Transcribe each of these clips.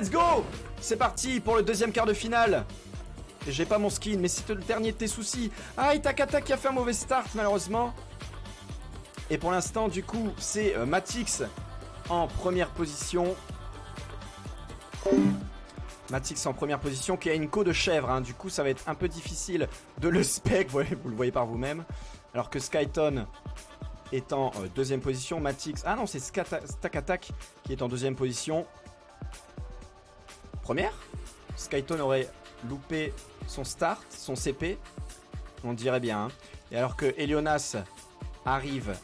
let's go. C'est parti pour le deuxième quart de finale. J'ai pas mon skin, mais c'est le dernier de tes soucis. Ah, Takata qui a fait un mauvais start, malheureusement. Et pour l'instant, du coup, c'est Matix en première position. Matix en première position, qui a une queue de chèvre. Hein. Du coup, ça va être un peu difficile de le spec. Vous le voyez par vous-même. Alors que Skyton est en deuxième position. Matix... Ah non, c'est Takata qui est en deuxième position. Première. Skyton aurait loupé son start, son CP. On dirait bien. Hein. Et alors que Elionas arrive...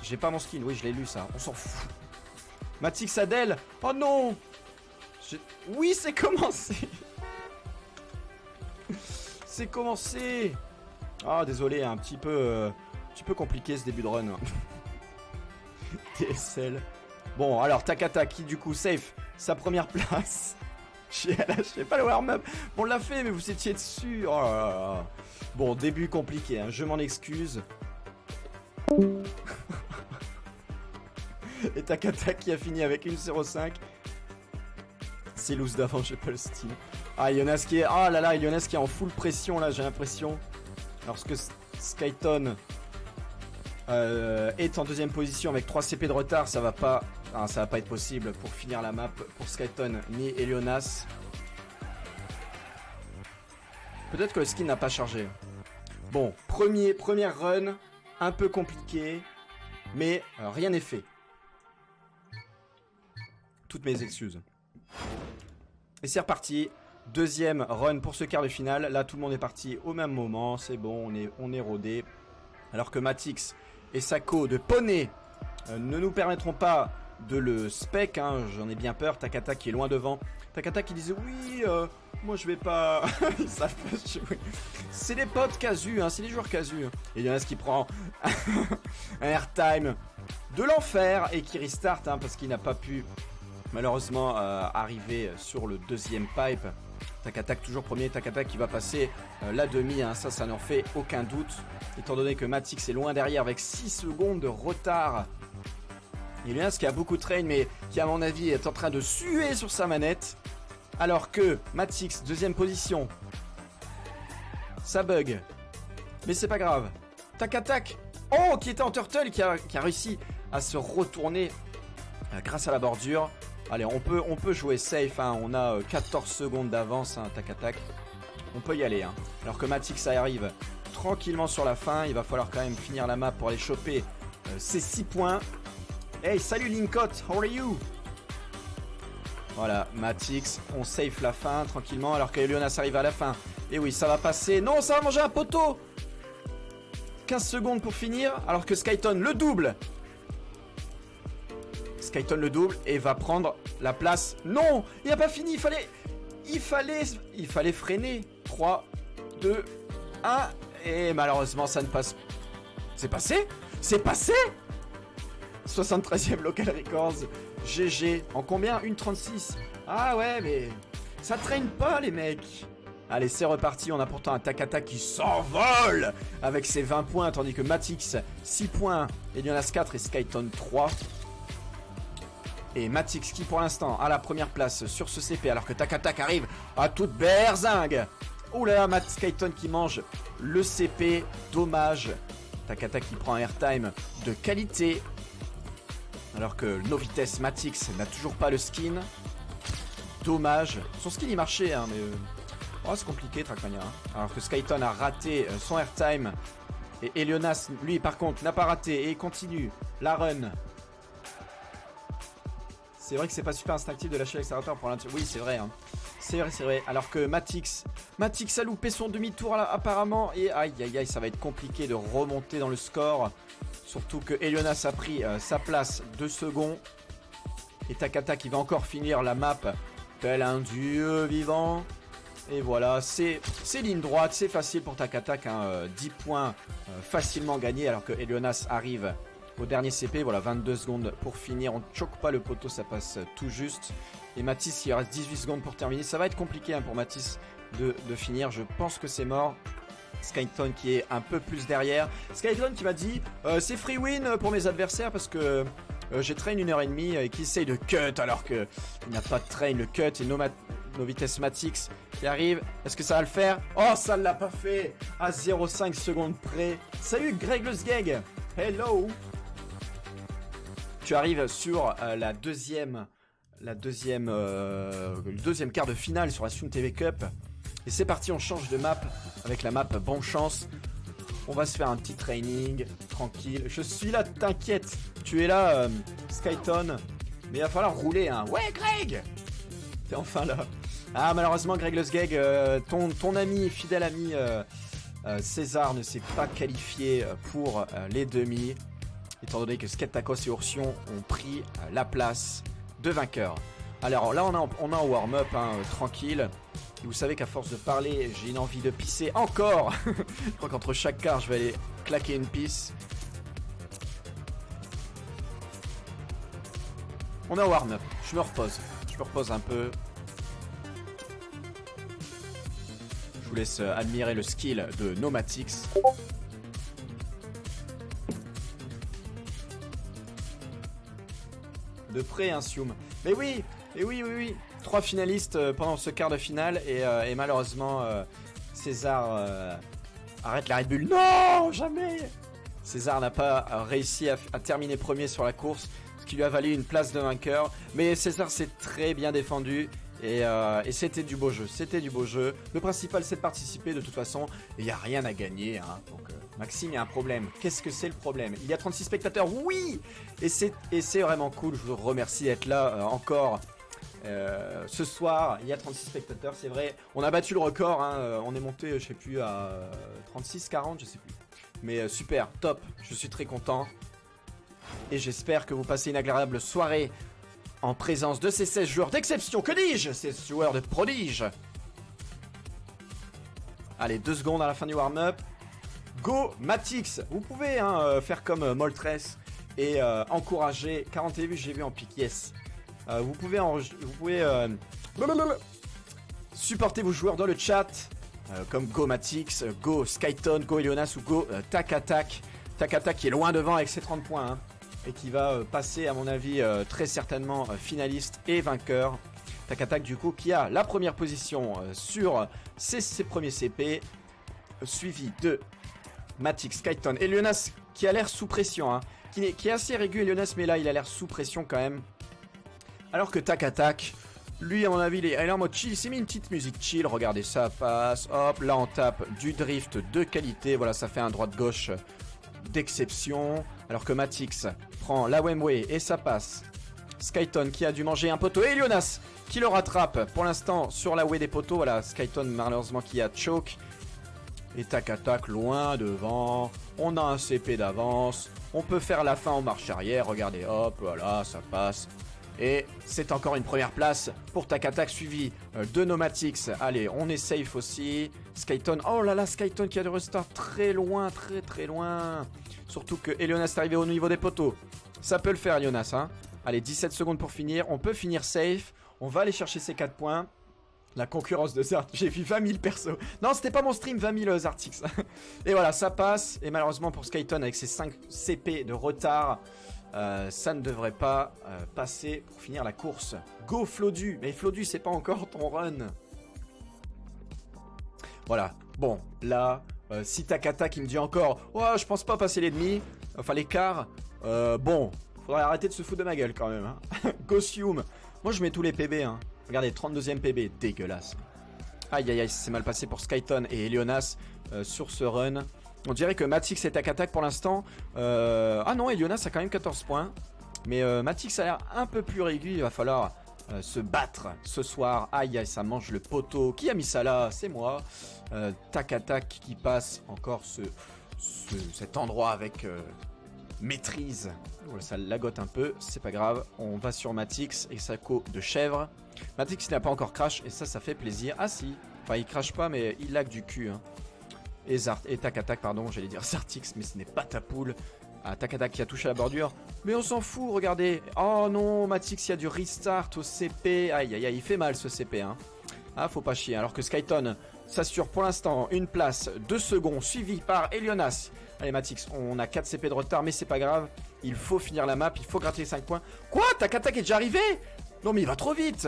J'ai pas mon skin, oui je l'ai lu ça, on s'en fout. Matix Adel, oh non. Oui c'est commencé. C'est commencé. Ah désolé, un petit peu compliqué ce début de run. TSL. Bon alors Takata qui du coup safe sa première place. Je sais pas le warm-up. On l'a fait mais vous étiez dessus. Oh là là. Bon début compliqué, hein. Je m'en excuse. Et Takata qui a fini avec une 0,5. C'est loose d'avant, j'ai pas le style. Ah, Jonas qui est... Ah là là, Jonas qui est en full pression là, j'ai l'impression. Lorsque Skyton est en deuxième position avec 3 CP de retard, ça va pas... Ah, ça va pas être possible pour finir la map pour Skyton ni Elionas. Peut-être que le skin n'a pas chargé. Bon, première run, un peu compliqué, mais rien n'est fait. Toutes mes excuses. Et c'est reparti. Deuxième run pour ce quart de finale. Là, tout le monde est parti au même moment. C'est bon, on est rodé. Alors que Matix et Sako de Poney ne nous permettront pas de le spec. Hein. J'en ai bien peur. Takata qui est loin devant. Takata qui disait oui, moi je vais pas... Ils savent pas jouer. C'est les potes casu, hein. C'est les joueurs casu. Et il y en a qui prend un airtime de l'enfer et qui restart hein, parce qu'il n'a pas pu... Malheureusement, arrivé sur le deuxième pipe. Takata toujours premier. Takata qui va passer la demi. Hein, ça n'en fait aucun doute. Étant donné que Matix est loin derrière avec 6 secondes de retard. Il y en a qui a beaucoup de train, mais qui à mon avis est en train de suer sur sa manette. Alors que Matix, deuxième position. Ça bug. Mais c'est pas grave. Takata, oh, qui était en turtle, qui a réussi à se retourner grâce à la bordure. Allez, on peut jouer safe, hein. On a 14 secondes d'avance, hein, tac. On peut y aller, hein. Alors que Matix arrive tranquillement sur la fin. Il va falloir quand même finir la map pour aller choper ces 6 points. Hey, salut Linkot, how are you? Voilà, Matix, on safe la fin tranquillement. Alors que Elionas arrive à la fin. Et oui, ça va passer. Non, ça va manger un poteau. 15 secondes pour finir. Alors que Skyton le double. Skyton le double et va prendre la place. Non, il n'a pas fini, il fallait freiner. 3, 2, 1 et malheureusement ça ne passe. C'est passé. 73e local records. GG. En combien? 1,36. Ah ouais mais ça traîne pas les mecs. Allez c'est reparti, on a pourtant un Takata qui s'envole avec ses 20 points tandis que Matix 6 points, Elionas 4 et Skyton 3. Et Matix qui pour l'instant a la première place sur ce CP alors que Takata arrive à toute berzingue. Oh là là, Matt Skyton qui mange le CP, dommage. Takata qui prend un airtime de qualité. Alors que Novites Matix n'a toujours pas le skin. Dommage. Son skin il marchait hein, mais... Oh c'est compliqué Trackmania. Hein. Alors que Skyton a raté son airtime. Et Elionas lui par contre n'a pas raté et continue la run. C'est vrai que c'est pas super instinctif de lâcher l'accélérateur pour l'intérieur. Oui, c'est vrai. Hein. C'est vrai. Alors que Matix a loupé son demi-tour là, apparemment. Et aïe, ça va être compliqué de remonter dans le score. Surtout que Elionas a pris sa place 2 secondes. Et Takata qui va encore finir la map tel un dieu vivant. Et voilà, c'est ligne droite, c'est facile pour Takata. 10 points facilement gagnés alors que Elionas arrive au dernier CP, voilà 22 secondes pour finir, on ne choque pas le poteau, ça passe tout juste. Et Matisse, il reste 18 secondes pour terminer, ça va être compliqué hein, pour Matisse de finir, je pense que c'est mort. Skyton qui est un peu plus derrière. Skyton qui m'a dit c'est free win pour mes adversaires parce que j'ai train 1h30 et qui essaye de cut alors que il n'a pas de train, le cut et nos vitesses Matix qui arrivent. Est-ce que ça va le faire? Oh, ça ne l'a pas fait à 0,5 secondes près. Salut Greg le Sgeg. Hello. Tu arrives sur le deuxième quart de finale sur la Sun TV Cup. Et c'est parti, on change de map avec la map Bon Chance. On va se faire un petit training, tranquille. Je suis là, t'inquiète. Tu es là, Skyton. Mais il va falloir rouler, hein. Ouais, Greg! T'es enfin là. Ah, malheureusement, Greg le Sgeg, ton ami, fidèle ami, César ne s'est pas qualifié pour les demi. Étant donné que Skate Tacos et Oursion ont pris la place de vainqueur. Alors là, on a un warm-up, hein, tranquille. Et vous savez qu'à force de parler, j'ai une envie de pisser encore. Je crois qu'entre chaque quart, je vais aller claquer une pisse. On a un warm-up. Je me repose. Je me repose un peu. Je vous laisse admirer le skill de Nomatix. De près, hein, Sium. Mais oui, et oui. 3 finalistes pendant ce quart de finale et malheureusement César arrête la Red Bull. Non, jamais. César n'a pas réussi à terminer premier sur la course, ce qui lui a valu une place de vainqueur. Mais César s'est très bien défendu et c'était du beau jeu. C'était du beau jeu. Le principal, c'est de participer de toute façon. Il n'y a rien à gagner, hein. Donc Maxime, il y a un problème. Qu'est-ce que c'est le problème? Il y a 36 spectateurs, oui. Et c'est vraiment cool. Je vous remercie d'être là encore. Ce soir, il y a 36 spectateurs, c'est vrai. On a battu le record, hein. On est monté, je sais plus, à 36, 40, je sais plus. Mais super, top, je suis très content. Et j'espère que vous passez une agréable soirée en présence de ces 16 joueurs d'exception. Que dis-je? Ces joueurs de prodige. Allez, 2 secondes à la fin du warm-up. Go Matix. Vous pouvez faire comme Moltres et encourager. 40 vues, j'ai vu en pique, yes. Vous pouvez supporter vos joueurs dans le chat, comme Go Matix, Go Skyton, Go Elionas ou Go Tac Attack. Tac Attack qui est loin devant avec ses 30 points, hein, et qui va passer à mon avis très certainement finaliste et vainqueur. Tac Attack du coup qui a la première position sur ses premiers CP, suivi de Matix, Skyton et Elionas qui a l'air sous pression, hein, qui est assez régulier Elionas, mais là il a l'air sous pression quand même. Alors que Tac Attack, lui à mon avis il est en mode chill, il s'est mis une petite musique chill, regardez ça passe, hop, là on tape du drift de qualité, voilà ça fait un droite-gauche d'exception. Alors que Matix prend la Wemway et ça passe. Skyton qui a dû manger un poteau et Elionas qui le rattrape pour l'instant sur la way des poteaux, voilà Skyton malheureusement qui a choke. Et Tac Attack loin devant, on a un CP d'avance, on peut faire la fin en marche arrière, regardez hop, voilà ça passe. Et c'est encore une première place pour Tac Attack suivi de Nomatix. Allez, on est safe aussi. Skyton, oh là là, Skyton qui a du restart très loin, très loin. Surtout que Elionas est arrivé au niveau des poteaux. Ça peut le faire, Elionas, hein. Allez, 17 secondes pour finir. On peut finir safe. On va aller chercher ces 4 points. La concurrence de Zart. J'ai vu 20 000 persos. Non, c'était pas mon stream, 20 000 Zartix. Et voilà, ça passe. Et malheureusement pour Skyton, avec ses 5 CP de retard, ça ne devrait pas passer pour finir la course. Go Flodu. Mais Flodu, c'est pas encore ton run. Voilà. Bon, là, si Tac Attack il me dit encore, oh, je pense pas passer les demi, enfin l'écart, bon, faudrait arrêter de se foutre de ma gueule quand même, hein. Go Sium. Moi je mets tous les PB, hein. Regardez, 32e PB, dégueulasse. Aïe aïe aïe, c'est mal passé pour Skyton et Elionas sur ce run. On dirait que Matix et Tac Attack pour l'instant. Ah non, Elionas a quand même 14 points. Mais Matix a l'air un peu plus régulier. Il va falloir se battre ce soir. Aïe aïe, ça mange le poteau. Qui a mis ça là? C'est moi. Tac Attack qui passe encore cet endroit avec maîtrise. Voilà, ça lagote un peu. C'est pas grave. On va sur Matix et Sako de chèvre. Matix n'a pas encore crash et ça fait plaisir. Ah si. Enfin, il crache pas, mais il lag du cul, hein. Et Tac Attack, pardon, j'allais dire Zartix, mais ce n'est pas ta poule. Ah, Tac Attack qui a touché la bordure. Mais on s'en fout, regardez. Oh non, Matix, il y a du restart au CP. Aïe, aïe, aïe, il fait mal ce CP, hein. Ah, faut pas chier. Alors que Skyton s'assure pour l'instant une place 2 secondes, suivi par Elionas. Allez, Matix, on a 4 CP de retard, mais c'est pas grave. Il faut finir la map, il faut gratter les 5 points. Quoi? Takatak est déjà arrivé? Non mais il va trop vite.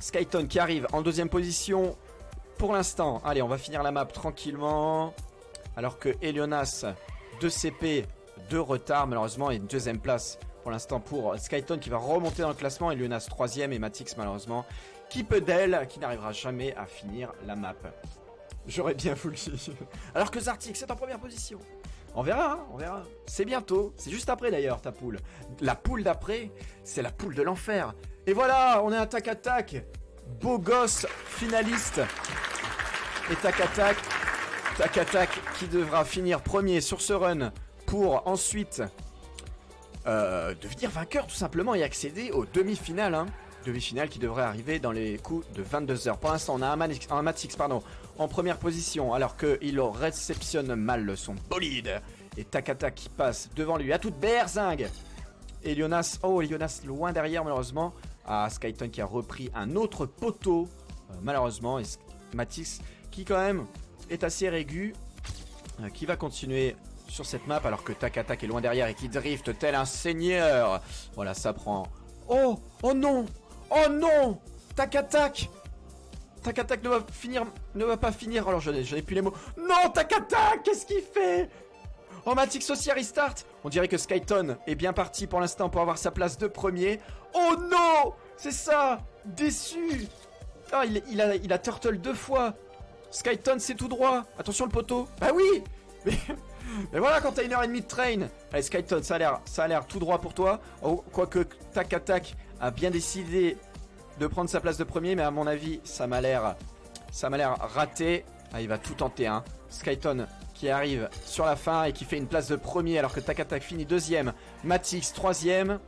Skyton qui arrive en deuxième position pour l'instant. Allez, on va finir la map tranquillement. Alors que Elionas, 2 CP, 2 retard malheureusement et une deuxième place pour l'instant pour Skyton qui va remonter dans le classement. Elionas 3ème et Matix malheureusement qui peut d'elle, qui n'arrivera jamais à finir la map. J'aurais bien voulu. Alors que Zartix est en première position. On verra, hein, on verra. C'est bientôt, c'est juste après d'ailleurs ta poule. La poule d'après, c'est la poule de l'enfer. Et voilà, on est un tac-attack. Beau gosse finaliste. Et tac-attack qui devra finir premier sur ce run pour ensuite devenir vainqueur tout simplement et accéder aux demi-finales. Hein. Demi-finale qui devrait arriver dans les coups de 22h. Pour l'instant, on a un Matix en première position alors qu'il réceptionne mal son bolide. Et Takata qui passe devant lui à toute berzingue. Et Elionas, Elionas loin derrière malheureusement. Skyton qui a repris un autre poteau malheureusement. Et Matix qui quand même est assez régu. Qui va continuer sur cette map alors que Takata est loin derrière et qui drift tel un seigneur. Voilà, ça prend... Oh non! Oh non! Tac-attack ne va pas finir. Alors je n'ai plus les mots. Non, Tac-attack, qu'est-ce qu'il fait? Oh, Matix aussi à restart. On dirait que Skyton est bien parti pour l'instant pour avoir sa place de premier. Oh non! C'est ça! Déçu! Ah, il a turtle 2 fois. Skyton, c'est tout droit. Attention le poteau. Bah oui! Mais voilà quand t'as 1h30 de train. Allez Skyton, ça a l'air tout droit pour toi. Oh, quoique Tac-attack a bien décidé de prendre sa place de premier, mais à mon avis ça m'a l'air raté. Ah, il va tout tenter hein. Skyton qui arrive sur la fin et qui fait une place de premier alors que Tac-attack finit deuxième, Matix troisième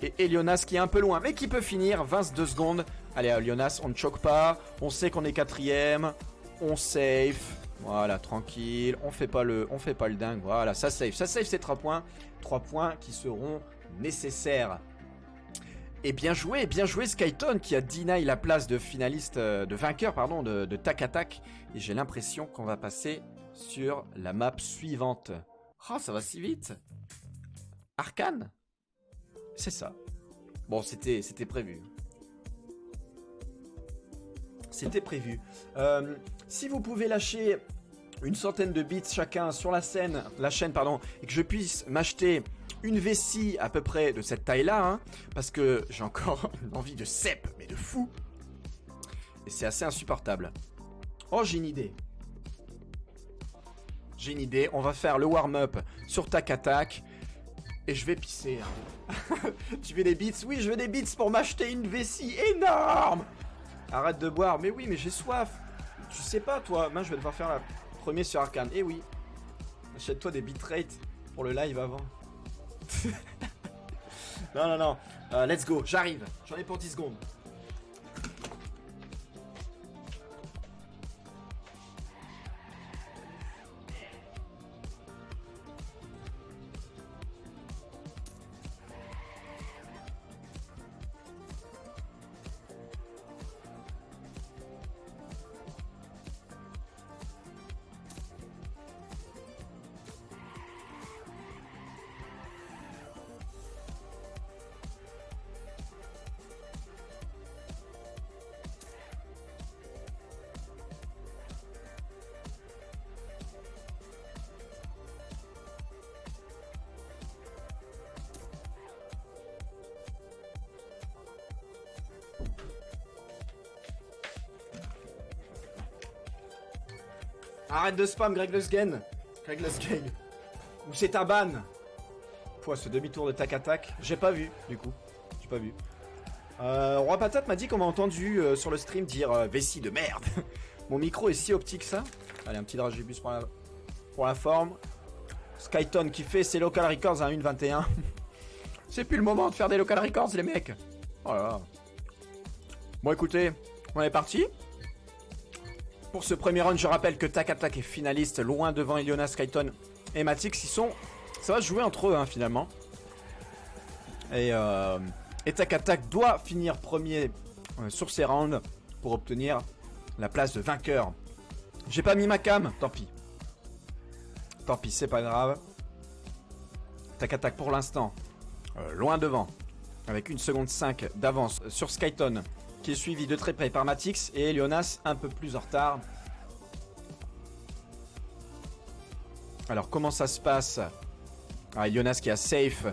et Elionas qui est un peu loin mais qui peut finir 22 secondes. Allez Elionas, on ne choque pas, on sait qu'on est quatrième, on safe. Voilà, tranquille, on fait pas le dingue. Voilà, ça save ces 3 points. 3 points qui seront nécessaires. Et bien joué Skyton qui a deny la place de finaliste, de vainqueur pardon, de Tac-attack. Et j'ai l'impression qu'on va passer sur la map suivante. Oh, ça va si vite. Arcane? C'est ça. Bon, c'était prévu. C'était prévu. Si vous pouvez lâcher une centaine de bits chacun sur la chaîne, et que je puisse m'acheter une vessie à peu près de cette taille-là, hein, parce que j'ai encore une envie de cep, mais de fou. Et c'est assez insupportable. Oh, j'ai une idée. On va faire le warm-up sur Tac-attack. Et je vais pisser. Hein. Tu veux des bits? Oui, je veux des bits pour m'acheter une vessie énorme. Arrête de boire. Mais oui, mais j'ai soif. Tu sais pas, toi. Moi, je vais devoir faire la première sur Arcane. Eh oui. Achète-toi des bitrates pour le live avant. Non. Let's go. J'arrive. J'en ai pour 10 secondes. Arrête de spam, Greg Lusgen. Ou c'est ta ban. Pouah, ce demi-tour de Tac-attack. J'ai pas vu, du coup. Roi Patate m'a dit qu'on m'a entendu sur le stream dire vessie de merde. Mon micro est si optique ça. Allez, un petit dragibus pour la forme. Skyton qui fait ses local records à 1,21. C'est plus le moment de faire des local records, les mecs. Oh là là. Bon, écoutez, on est parti. Pour ce premier round, je rappelle que Tac-attack est finaliste, loin devant Elionas, Skyton et Matix. Ça va se jouer entre eux, hein, finalement. Et Tac-attack doit finir premier sur ces rounds pour obtenir la place de vainqueur. J'ai pas mis ma cam, tant pis. C'est pas grave. Tac attaque pour l'instant. Loin devant. Avec 1 seconde 5 d'avance sur Skyton. Qui est suivi de très près par Matix. Et Elionas un peu plus en retard. Alors comment ça se passe? Elionas qui a safe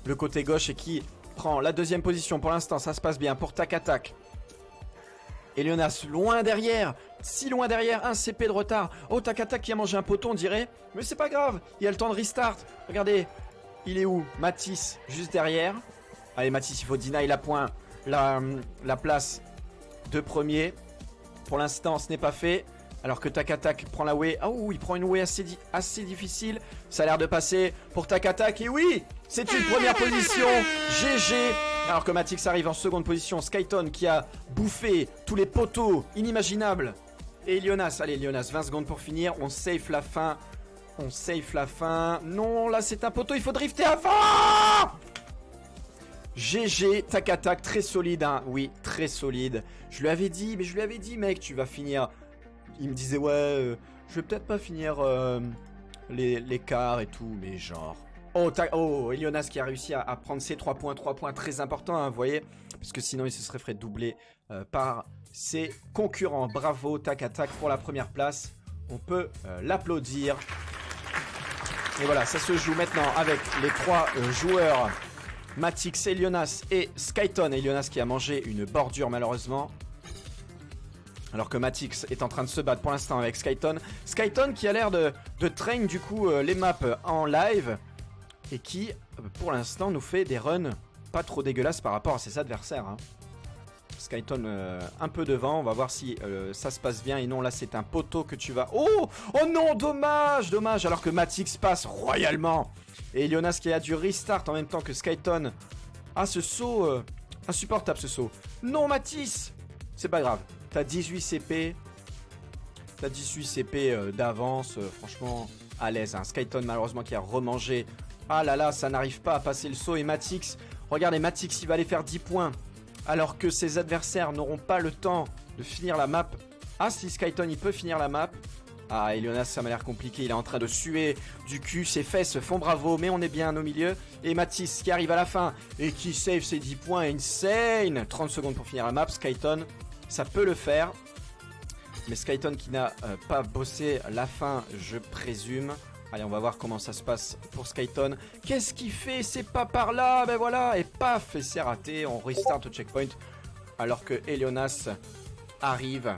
le côté gauche et qui prend la deuxième position. Pour l'instant ça se passe bien pour Tac Attack. Elionas loin derrière. Si loin derrière, 1 CP de retard. Oh, Tac Attack qui a mangé un poteau on dirait. Mais c'est pas grave, il y a le temps de restart. Regardez, il est où? Matisse juste derrière. Allez Matisse, il faut deny la place de premier. Pour l'instant ce n'est pas fait. Alors que Tac Attack prend la way. Oh, il prend une way assez difficile. Ça a l'air de passer pour Tac Attack. Et oui, c'est une première position. GG. Alors que Matix arrive en seconde position. Skyton qui a bouffé tous les poteaux inimaginables. Et Elionas. Allez, Elionas, 20 secondes pour finir. On safe la fin. On safe la fin. Non, là, c'est un poteau. Il faut drifter avant. GG. Tac Attack. Très solide, hein. Oui, très solide. Je lui avais dit, mec, tu vas finir... Il me disait ouais, je vais peut-être pas finir les quarts et tout, mais genre... Oh, Elionas qui a réussi à prendre ses 3 points très importants, hein, vous voyez, parce que sinon il se serait fait doubler par ses concurrents. Bravo Tac Attack pour la première place, on peut l'applaudir. Et voilà, ça se joue maintenant avec les 3 joueurs, Matix, Elionas et Skyton. Elionas qui a mangé une bordure malheureusement. Alors que Matix est en train de se battre pour l'instant avec Skyton. Skyton qui a l'air de train du coup les maps en live. Et qui pour l'instant nous fait des runs pas trop dégueulasses par rapport à ses adversaires, hein. Skyton un peu devant, on va voir si ça se passe bien. Et non, là c'est un poteau que tu vas... Oh non, dommage. Alors que Matix passe royalement. Et Elionas qui a dû restart en même temps que Skyton. Ah, ce saut insupportable, ce saut. Non, Matix, c'est pas grave. T'as 18 CP. T'as 18 CP d'avance. Franchement, à l'aise, hein. Skyton, malheureusement, qui a remangé. Ah là là, ça n'arrive pas à passer le saut. Et Matix, regardez, Matix, il va aller faire 10 points. Alors que ses adversaires n'auront pas le temps de finir la map. Ah, si Skyton, il peut finir la map. Ah, Elionas, ça m'a l'air compliqué. Il est en train de suer du cul. Ses fesses font bravo, mais on est bien au milieu. Et Matix qui arrive à la fin et qui save ses 10 points. Insane. 30 secondes pour finir la map. Skyton, ça peut le faire. Mais Skyton qui n'a pas bossé la fin, je présume. Allez, on va voir comment ça se passe pour Skyton. Qu'est-ce qu'il fait? C'est pas par là. Ben voilà. Et paf, et c'est raté. On restart au checkpoint. Alors que Elionas arrive.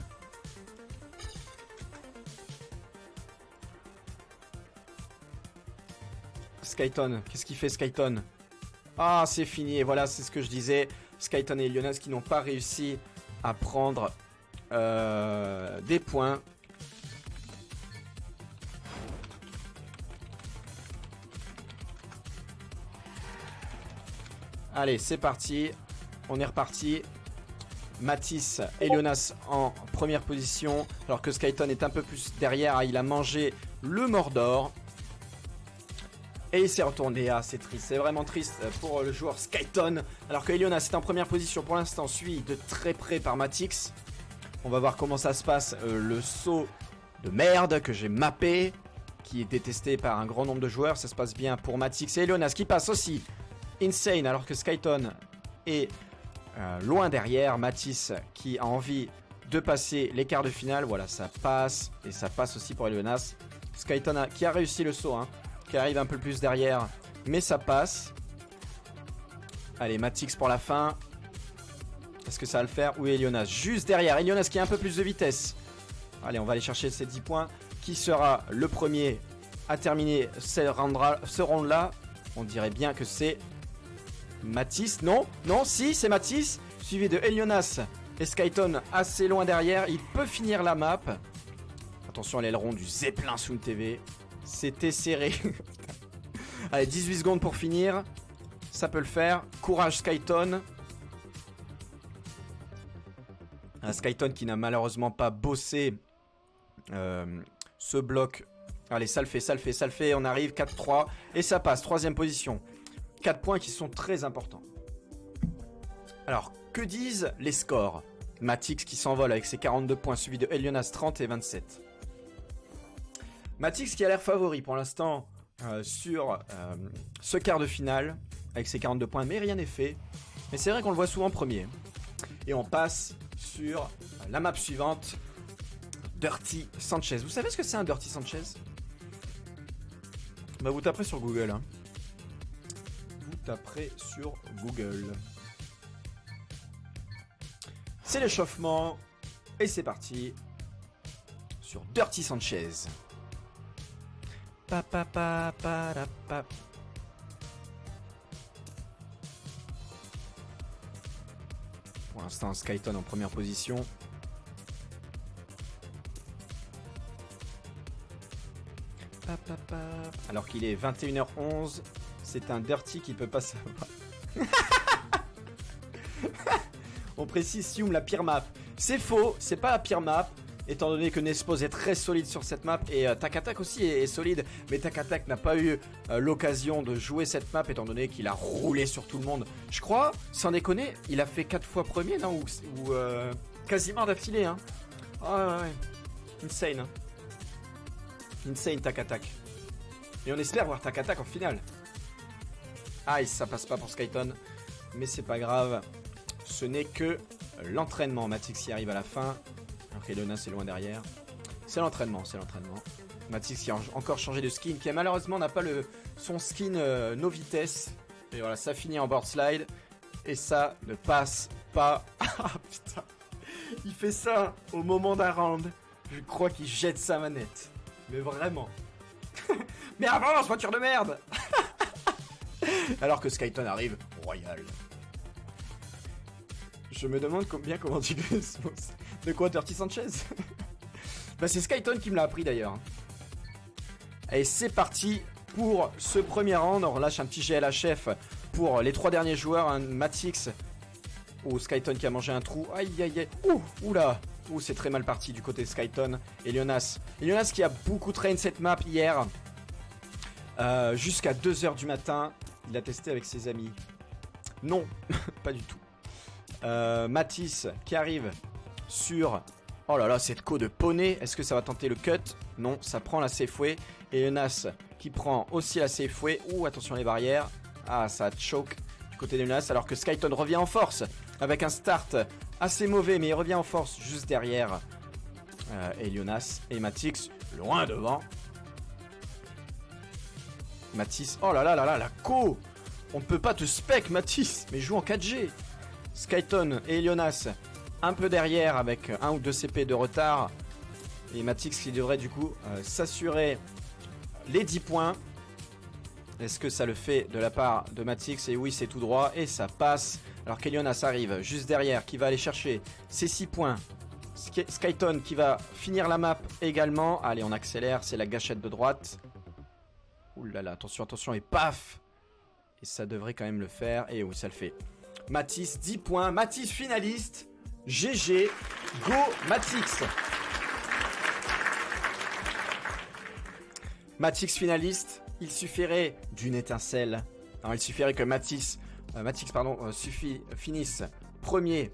Skyton, qu'est-ce qu'il fait Skyton? Ah, c'est fini. Et voilà, c'est ce que je disais. Skyton et Elionas qui n'ont pas réussi à prendre des points. Allez, c'est parti. On est reparti. Matisse, Elionas en première position. Alors que Skyton est un peu plus derrière. Il a mangé le Mordor. Et il s'est retourné. Ah, c'est triste. C'est vraiment triste pour le joueur Skyton. Alors que Elionas est en première position pour l'instant. Suivi de très près par Matix. On va voir comment ça se passe. Le saut de merde que j'ai mappé. Qui est détesté par un grand nombre de joueurs. Ça se passe bien pour Matix et Elionas qui passe aussi. Insane, alors que Skyton est loin derrière. Matisse qui a envie de passer les quarts de finale. Voilà, ça passe. Et ça passe aussi pour Elionas. Skyton qui a réussi le saut, hein, qui arrive un peu plus derrière. Mais ça passe. Allez, Matix pour la fin. Est-ce que ça va le faire? Oui, Elionas juste derrière. Elionas qui a un peu plus de vitesse. Allez, on va aller chercher ces 10 points. Qui sera le premier à terminer ce round-là? On dirait bien que c'est... Matisse, non, si, c'est Matisse, suivi de Elionas et Skyton assez loin derrière. Il peut finir la map. Attention à l'aileron du Zeppelin Sound TV. C'était serré. Allez, 18 secondes pour finir. Ça peut le faire. Courage Skyton. Skyton qui n'a malheureusement pas bossé ce bloc. Allez, ça le fait. On arrive 4-3 et ça passe. 3ème position. 4 points qui sont très importants. Alors, que disent les scores? Matix qui s'envole avec ses 42 points, suivi de Elionas 30 et 27. Matix qui a l'air favori pour l'instant sur ce quart de finale avec ses 42 points, mais rien n'est fait. Mais c'est vrai qu'on le voit souvent premier. Et on passe sur la map suivante, Dirty Sanchez. Vous savez ce que c'est un Dirty Sanchez? Bah vous taperez sur Google. Hein. Vous taperez sur Google. C'est l'échauffement. Et c'est parti sur Dirty Sanchez. Pa, pa, pa, pa, da, pa. Pour l'instant, Skyton en première position. Pa, pa, pa. Alors qu'il est 21h11, c'est un Dirty qui peut pas savoir. On précise Sium la pire map. C'est faux, c'est pas la pire map. Étant donné que Nespos est très solide sur cette map et Takatak aussi est solide, mais Takatak n'a pas eu l'occasion de jouer cette map étant donné qu'il a roulé sur tout le monde. Je crois, sans déconner, il a fait 4 fois premier, non, ou quasiment d'affilée. Hein. Ah ouais, insane. Hein. Insane Takatak. Et on espère voir Takatak en finale. Ah, ça passe pas pour Skyton, mais c'est pas grave. Ce n'est que l'entraînement. Matix y arrive à la fin. Alors qu'Elona c'est loin derrière. C'est l'entraînement, c'est l'entraînement. Matix qui a encore changé de skin, qui malheureusement n'a pas son skin no vitesse. Et voilà, ça finit en board slide. Et ça ne passe pas. Ah putain. Il fait ça au moment d'un round. Je crois qu'il jette sa manette. Mais vraiment. Mais avance, voiture de merde. Alors que Skyton arrive royal. Je me demande bien comment tu le de quoi, Dirty Sanchez? Bah c'est Skyton qui me l'a appris d'ailleurs. Et c'est parti pour ce premier round. On relâche un petit GLHF pour les 3 derniers joueurs. Un Matix. Oh, Skyton qui a mangé un trou. Aïe aïe aïe. Oula. Ouh, c'est très mal parti du côté de Skyton. Et Lionas. Et Lionas qui a beaucoup traîné cette map hier. Jusqu'à 2h du matin. Il a testé avec ses amis. Non, pas du tout. Matisse qui arrive sur... Oh là là, cette co de poney. Est-ce que ça va tenter le cut? Non, ça prend la safeway. Et Jonas qui prend aussi la safeway. Ouh, attention les barrières. Ah, ça choke du côté de Jonas. Alors que Skyton revient en force avec un start assez mauvais, mais il revient en force juste derrière. Et Jonas et Matix loin devant. Matisse, oh là là là là, la co. On ne peut pas te spec, Matisse, mais joue en 4G. Skyton et Jonas un peu derrière avec 1 ou 2 CP de retard. Et Matix qui devrait du coup s'assurer les 10 points. Est-ce que ça le fait de la part de Matix? Et oui, c'est tout droit et ça passe. Alors qu'Elionas arrive juste derrière qui va aller chercher ses 6 points. Skyton qui va finir la map également. Allez, on accélère, c'est la gâchette de droite. Ouh là là, attention, attention, et paf. Et ça devrait quand même le faire. Et oui, ça le fait. Matisse, 10 points. Matisse finaliste. GG. Go Matix. Matix finaliste. Il suffirait d'une étincelle. Alors, il suffirait que Matix finisse premier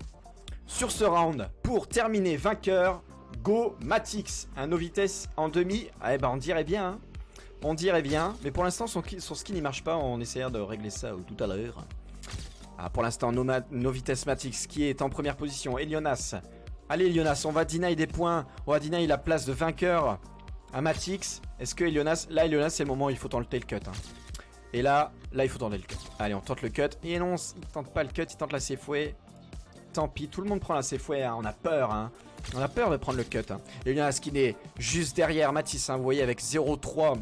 sur ce round pour terminer vainqueur. Go Matix. Un no vitesse en demi. Eh ben, on dirait bien. Hein. On dirait bien. Mais pour l'instant, son skin il marche pas. On essaiera de régler ça tout à l'heure. Ah, pour l'instant, no vitesse Matix qui est en première position. Et Lionas. Allez, Lionas, on va deny des points. On va deny la place de vainqueur à Matix. Est-ce que Lionas... Là, Lionas, c'est le moment où il faut tenter le cut. Hein. Et là, il faut tenter le cut. Allez, on tente le cut. Et non, il tente pas le cut, il tente la safeway. Tant pis, tout le monde prend la safeway. Hein. On a peur. Hein. On a peur de prendre le cut. Hein. Et Lionas qui est juste derrière Matix. Hein. Vous voyez, avec 0,3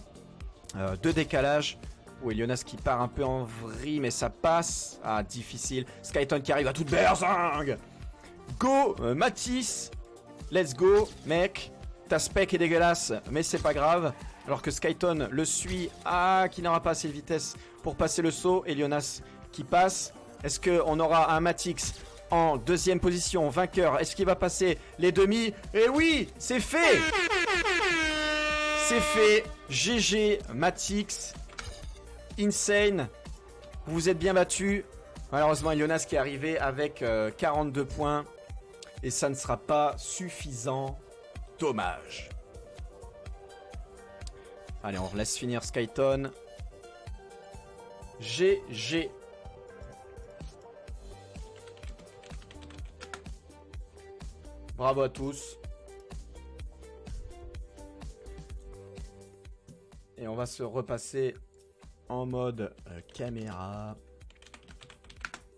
de décalage. Oui, Lionas qui part un peu en vrille, mais ça passe. Ah, difficile. Skyton qui arrive à toute berzingue. Go, Matisse. Let's go, mec. Ta spec est dégueulasse, mais c'est pas grave. Alors que Skyton le suit. Ah, qui n'aura pas assez de vitesse pour passer le saut. Et Lionas qui passe. Est-ce qu'on aura un Matix en deuxième position, vainqueur? Est-ce qu'il va passer les demi? Et oui, c'est fait. C'est fait. GG, Matix. Insane, vous vous êtes bien battu. Malheureusement, Jonas qui est arrivé avec 42 points. Et ça ne sera pas suffisant. Dommage. Allez, on laisse finir Skyton. GG. Bravo à tous. Et on va se repasser en mode caméra.